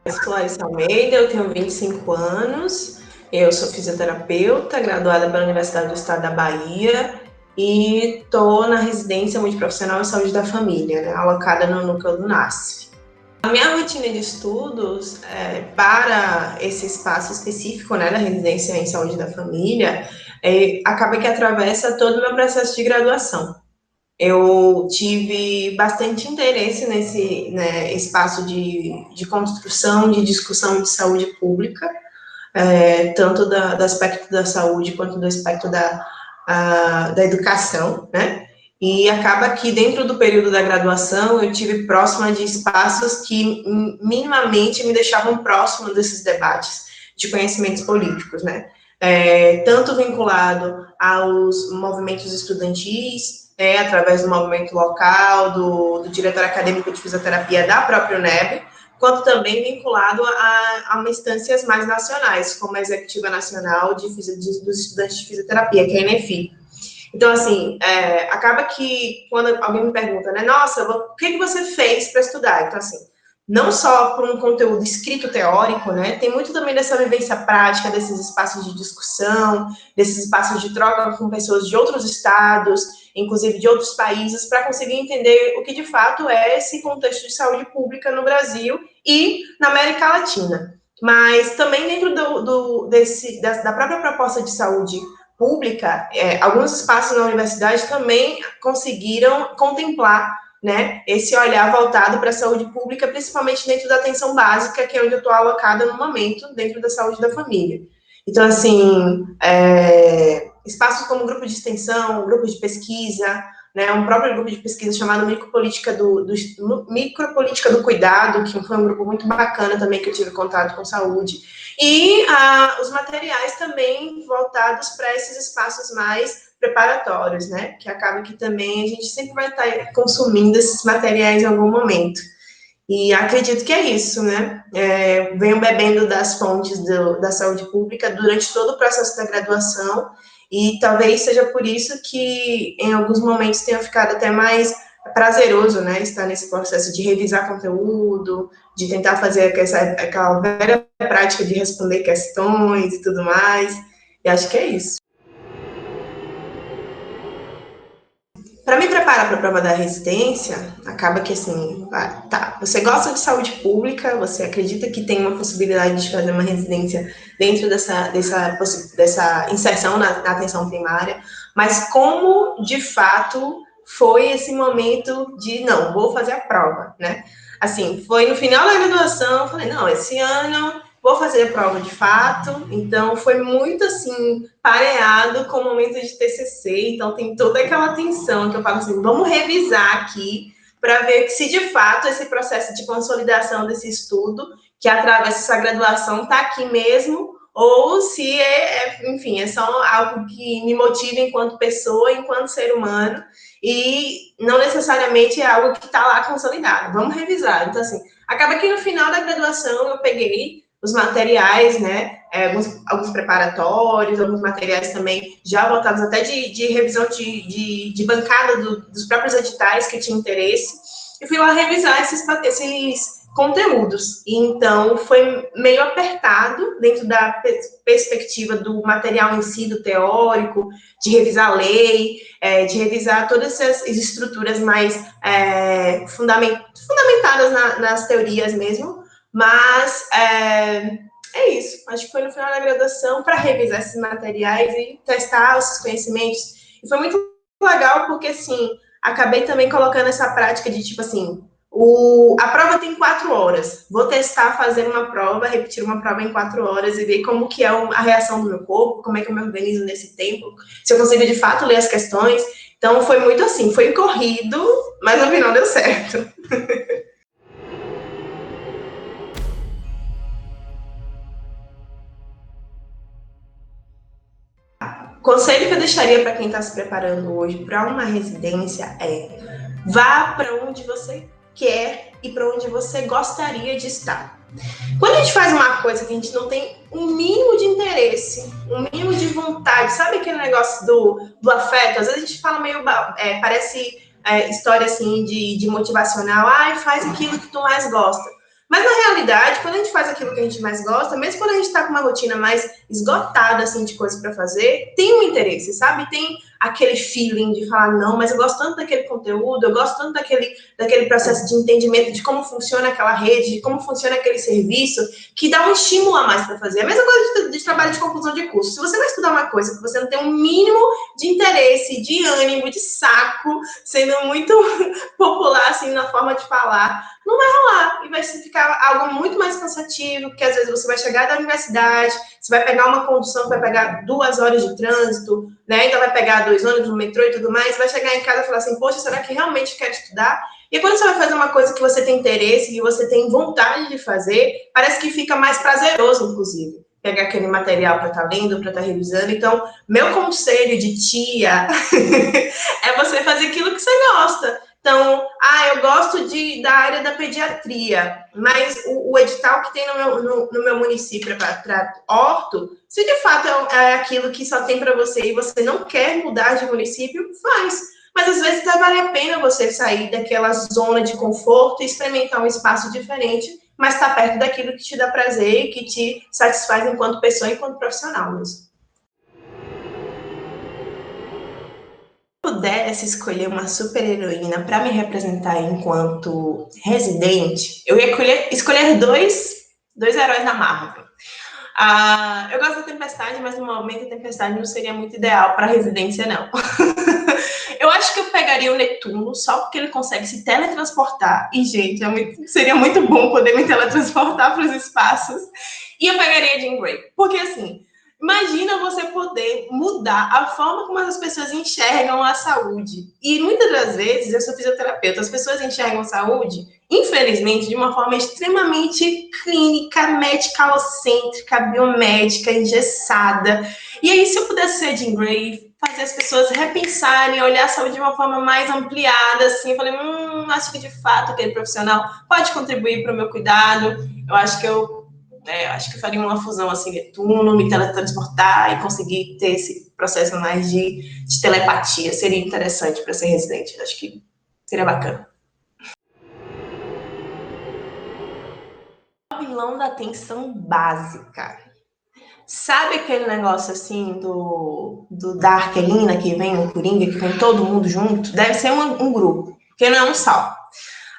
Sou Larissa Almeida, eu tenho 25 anos, eu sou fisioterapeuta, graduada pela Universidade do Estado da Bahia e estou na residência multiprofissional em saúde da família, né, alocada no núcleo do NASF. A minha rotina de estudos para esse espaço específico, né, da residência em saúde da família, acaba que atravessa todo o meu processo de graduação. Eu tive bastante interesse nesse, né, espaço de construção, de discussão de saúde pública, tanto do aspecto da saúde quanto do aspecto da educação, né? E acaba que dentro do período da graduação eu tive próxima de espaços que minimamente me deixavam próximo desses debates de conhecimentos políticos, né? Tanto vinculado aos movimentos estudantis, através do movimento local, do diretor acadêmico de fisioterapia da própria UNEB, quanto também vinculado a instâncias mais nacionais, como a Executiva Nacional dos Estudantes de Fisioterapia, que é a ENEFI. Então, assim, acaba que quando alguém me pergunta, né, nossa, o que você fez para estudar? Então, assim, não só por um conteúdo escrito teórico, né, tem muito também dessa vivência prática, desses espaços de discussão, desses espaços de troca com pessoas de outros estados, inclusive de outros países, para conseguir entender o que de fato é esse contexto de saúde pública no Brasil e na América Latina. Mas também dentro da própria proposta de saúde pública, alguns espaços na universidade também conseguiram contemplar, né, esse olhar voltado para a saúde pública, principalmente dentro da atenção básica, que é onde eu estou alocada no momento, dentro da saúde da família. Então, assim, espaços como grupo de extensão, grupo de pesquisa, né, um próprio grupo de pesquisa chamado Micropolítica Micropolítica do Cuidado, que foi um grupo muito bacana também, que eu tive contato com saúde, e os materiais também voltados para esses espaços mais preparatórios, né, que acaba que também a gente sempre vai estar consumindo esses materiais em algum momento. E acredito que é isso, né? Venho bebendo das fontes da saúde pública durante todo o processo da graduação, e talvez seja por isso que em alguns momentos tenha ficado até mais prazeroso, né? Estar nesse processo de revisar conteúdo, de tentar fazer aquela velha prática de responder questões e tudo mais. E acho que é isso. Para me preparar para a prova da residência, acaba que assim, tá, você gosta de saúde pública, você acredita que tem uma possibilidade de fazer uma residência dentro dessa inserção na atenção primária, mas como de fato foi esse momento de, não, vou fazer a prova, né? Assim, foi no final da graduação, eu falei, não, esse ano vou fazer a prova de fato, então foi muito assim, pareado com o momento de TCC, então tem toda aquela tensão que eu falo assim, vamos revisar aqui para ver se de fato esse processo de consolidação desse estudo, que atravessa essa graduação, está aqui mesmo, ou se enfim, é só algo que me motiva enquanto pessoa, enquanto ser humano, e não necessariamente é algo que está lá consolidado. Vamos revisar. Então, assim, acaba que no final da graduação eu peguei os materiais, né, alguns preparatórios, alguns materiais também já voltados até de revisão de bancada dos próprios editais que tinha interesse, e fui lá revisar esses conteúdos. E, então, foi meio apertado dentro da perspectiva do material em si, do teórico, de revisar a lei, de revisar todas essas estruturas mais fundamentadas nas teorias mesmo, mas é isso. Acho que foi no final da graduação para revisar esses materiais e testar esses conhecimentos. E foi muito legal porque, assim, acabei também colocando essa prática de, tipo assim, a prova tem 4 horas. Vou testar fazer uma prova, repetir uma prova em 4 horas e ver como que é a reação do meu corpo, como é que eu me organizo nesse tempo, se eu consigo de fato ler as questões. Então, foi muito assim, foi corrido, mas no final deu certo. Conselho que eu deixaria para quem está se preparando hoje para uma residência vá para onde você quer e para onde você gostaria de estar. Quando a gente faz uma coisa que a gente não tem um mínimo de interesse, um mínimo de vontade, sabe aquele negócio do afeto? Às vezes a gente fala meio, parece história assim de motivacional, faz aquilo que tu mais gosta. Mas, na realidade, quando a gente faz aquilo que a gente mais gosta, mesmo quando a gente está com uma rotina mais esgotada, assim, de coisas para fazer, tem um interesse, sabe? Tem aquele feeling de falar, não, mas eu gosto tanto daquele conteúdo, eu gosto tanto daquele processo de entendimento de como funciona aquela rede, de como funciona aquele serviço, que dá um estímulo a mais para fazer. A mesma coisa de trabalho de conclusão de curso. Se você vai estudar uma coisa que você não tem um mínimo de interesse, de ânimo, de saco, sendo muito popular, assim, na forma de falar, não vai rolar. E vai ficar algo muito mais cansativo, porque às vezes você vai chegar da universidade, você vai pegar uma condução, vai pegar 2 horas de trânsito, né? Ainda vai pegar 2 ônibus no metrô e tudo mais, vai chegar em casa e falar assim, poxa, será que realmente quero estudar? E quando você vai fazer uma coisa que você tem interesse, que você tem vontade de fazer, parece que fica mais prazeroso, inclusive. Pegar aquele material para estar lendo, para estar revisando. Então, meu conselho de tia é você fazer aquilo que você gosta. Então, eu gosto da área da pediatria, mas o edital que tem no meu município para orto, se de fato é aquilo que só tem para você e você não quer mudar de município, faz. Mas às vezes vale a pena você sair daquela zona de conforto e experimentar um espaço diferente, mas estar perto daquilo que te dá prazer e que te satisfaz enquanto pessoa, enquanto profissional mesmo. Pudesse escolher uma super-heroína para me representar enquanto residente, eu ia escolher dois heróis da Marvel. Eu gosto da Tempestade, mas no momento a Tempestade não seria muito ideal para residência, não. Eu acho que eu pegaria o Netuno só porque ele consegue se teletransportar. E, gente, seria muito bom poder me teletransportar para os espaços. E eu pegaria a Jean Grey. Porque, assim, imagina você poder mudar a forma como as pessoas enxergam a saúde. E muitas das vezes, eu sou fisioterapeuta, as pessoas enxergam a saúde, infelizmente, de uma forma extremamente clínica, medicalocêntrica, biomédica, engessada. E aí, se eu pudesse ser Jean Grey, fazer as pessoas repensarem, olhar a saúde de uma forma mais ampliada, assim, eu falei, acho que de fato aquele profissional pode contribuir para o meu cuidado. Eu acho que eu faria uma fusão assim, Netuno, me teletransportar e conseguir ter esse processo mais de telepatia. Seria interessante para ser residente. Acho que seria bacana. O vilão da atenção básica. Sabe aquele negócio assim do da Arquelina que vem o Coringa, que vem todo mundo junto? Deve ser um grupo, porque não é um só.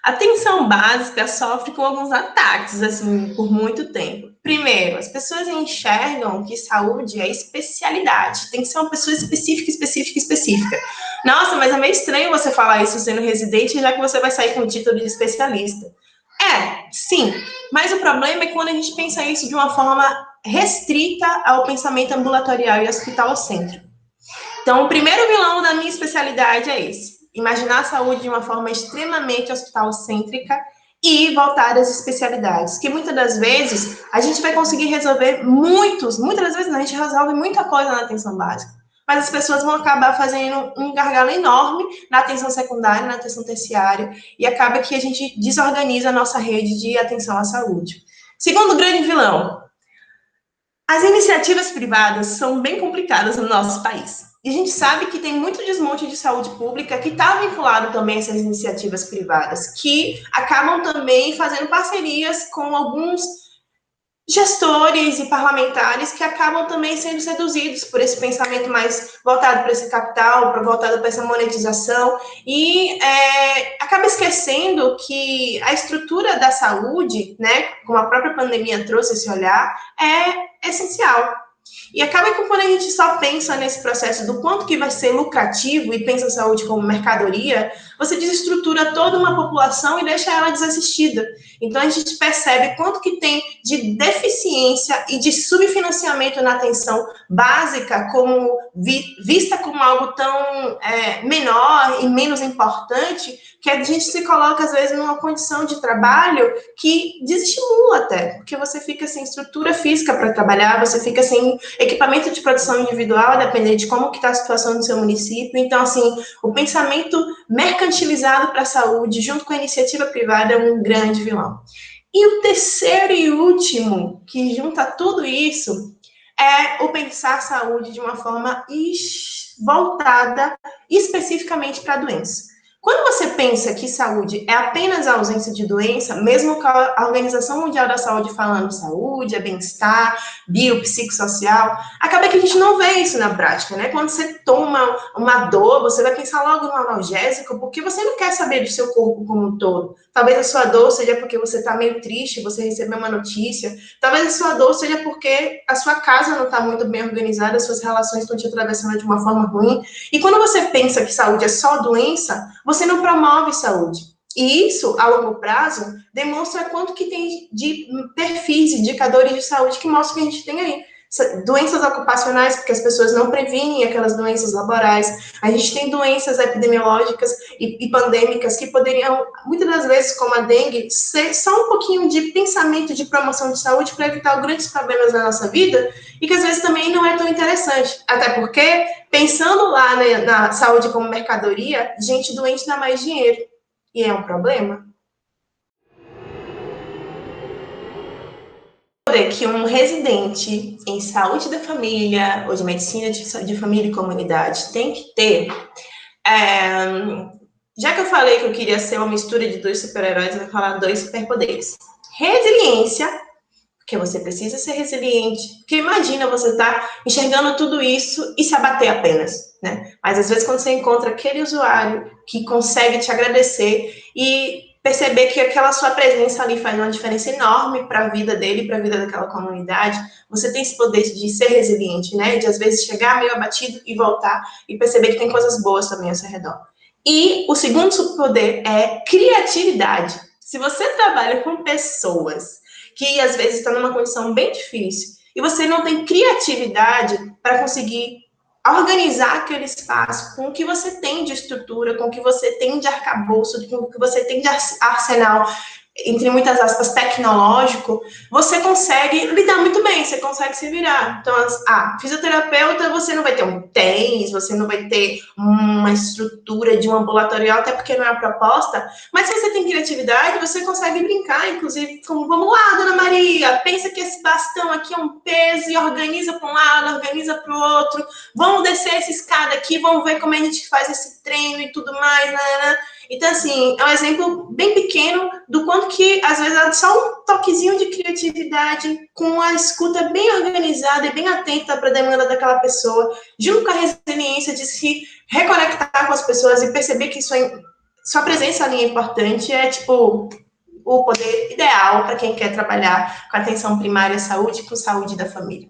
A atenção básica sofre com alguns ataques, assim, por muito tempo. Primeiro, as pessoas enxergam que saúde é especialidade. Tem que ser uma pessoa específica, específica, específica. Nossa, mas é meio estranho você falar isso sendo residente, já que você vai sair com o título de especialista. Sim, mas o problema é quando a gente pensa isso de uma forma restrita ao pensamento ambulatorial e hospitalocêntrico. Então, o primeiro vilão da minha especialidade é esse. Imaginar a saúde de uma forma extremamente hospitalocêntrica e voltar às especialidades, que muitas das vezes a gente vai conseguir resolver muitas das vezes não, a gente resolve muita coisa na atenção básica, mas as pessoas vão acabar fazendo um gargalo enorme na atenção secundária, na atenção terciária, e acaba que a gente desorganiza a nossa rede de atenção à saúde. Segundo grande vilão, as iniciativas privadas são bem complicadas no nosso país. E a gente sabe que tem muito desmonte de saúde pública que está vinculado também a essas iniciativas privadas, que acabam também fazendo parcerias com alguns gestores e parlamentares que acabam também sendo seduzidos por esse pensamento mais voltado para esse capital, voltado para essa monetização, e acaba esquecendo que a estrutura da saúde, né, como a própria pandemia trouxe esse olhar, é essencial. E acaba que quando a gente só pensa nesse processo do quanto que vai ser lucrativo e pensa a saúde como mercadoria, você desestrutura toda uma população e deixa ela desassistida. Então, a gente percebe quanto que tem de deficiência e de subfinanciamento na atenção básica, como vista como algo tão menor e menos importante, que a gente se coloca, às vezes, numa condição de trabalho que desestimula até, porque você fica sem estrutura física para trabalhar, você fica sem equipamento de produção individual, dependendo de como que está a situação do seu município. Então, assim, o pensamento mercantilizado para a saúde, junto com a iniciativa privada, é um grande vilão. E o terceiro e último, que junta tudo isso, é o pensar a saúde de uma forma voltada especificamente para a doença. Quando você pensa que saúde é apenas a ausência de doença, mesmo com a Organização Mundial da Saúde falando saúde, é bem-estar, biopsicossocial, acaba que a gente não vê isso na prática, né? Quando você toma uma dor, você vai pensar logo no analgésico, porque você não quer saber do seu corpo como um todo. Talvez a sua dor seja porque você está meio triste, você recebeu uma notícia. Talvez a sua dor seja porque a sua casa não está muito bem organizada, as suas relações estão te atravessando de uma forma ruim. E quando você pensa que saúde é só doença, você não promove saúde. E isso, a longo prazo, demonstra quanto que tem de perfis, indicadores de saúde que mostram que a gente tem aí. Doenças ocupacionais, porque as pessoas não previnem aquelas doenças laborais. A gente tem doenças epidemiológicas e pandêmicas que poderiam, muitas das vezes, como a dengue, ser só um pouquinho de pensamento de promoção de saúde para evitar grandes problemas na nossa vida e que às vezes também não é tão interessante. Até porque, pensando lá na saúde como mercadoria, gente doente dá mais dinheiro. E é um problema. Que um residente em saúde da família ou de medicina de família e comunidade tem que ter, já que eu falei que eu queria ser uma mistura de dois super-heróis, eu vou falar dois superpoderes. Resiliência, porque você precisa ser resiliente, porque imagina você estar enxergando tudo isso e se abater apenas, né? Mas às vezes quando você encontra aquele usuário que consegue te agradecer e perceber que aquela sua presença ali faz uma diferença enorme para a vida dele, para a vida daquela comunidade, você tem esse poder de ser resiliente, né? De às vezes chegar meio abatido e voltar e perceber que tem coisas boas também ao seu redor. E o segundo superpoder é criatividade. Se você trabalha com pessoas que às vezes estão numa condição bem difícil e você não tem criatividade para conseguir organizar aquele espaço com o que você tem de estrutura, com o que você tem de arcabouço, com o que você tem de arsenal, entre muitas aspas, tecnológico, você consegue lidar muito bem, você consegue se virar. Então, fisioterapeuta, você não vai ter um TENS, você não vai ter uma estrutura de um ambulatorial, até porque não é a proposta, mas se você tem criatividade, você consegue brincar, inclusive, como, vamos lá, dona Maria, pensa que esse bastão aqui é um peso e organiza para um lado, organiza para o outro, vamos descer essa escada aqui, vamos ver como a gente faz esse treino e tudo mais, né? Então, assim, é um exemplo bem pequeno do quanto que, às vezes, é só um toquezinho de criatividade, com a escuta bem organizada e bem atenta para a demanda daquela pessoa, junto com a resiliência de se reconectar com as pessoas e perceber que sua presença ali é importante, é, tipo, o poder ideal para quem quer trabalhar com atenção primária à saúde e com saúde da família.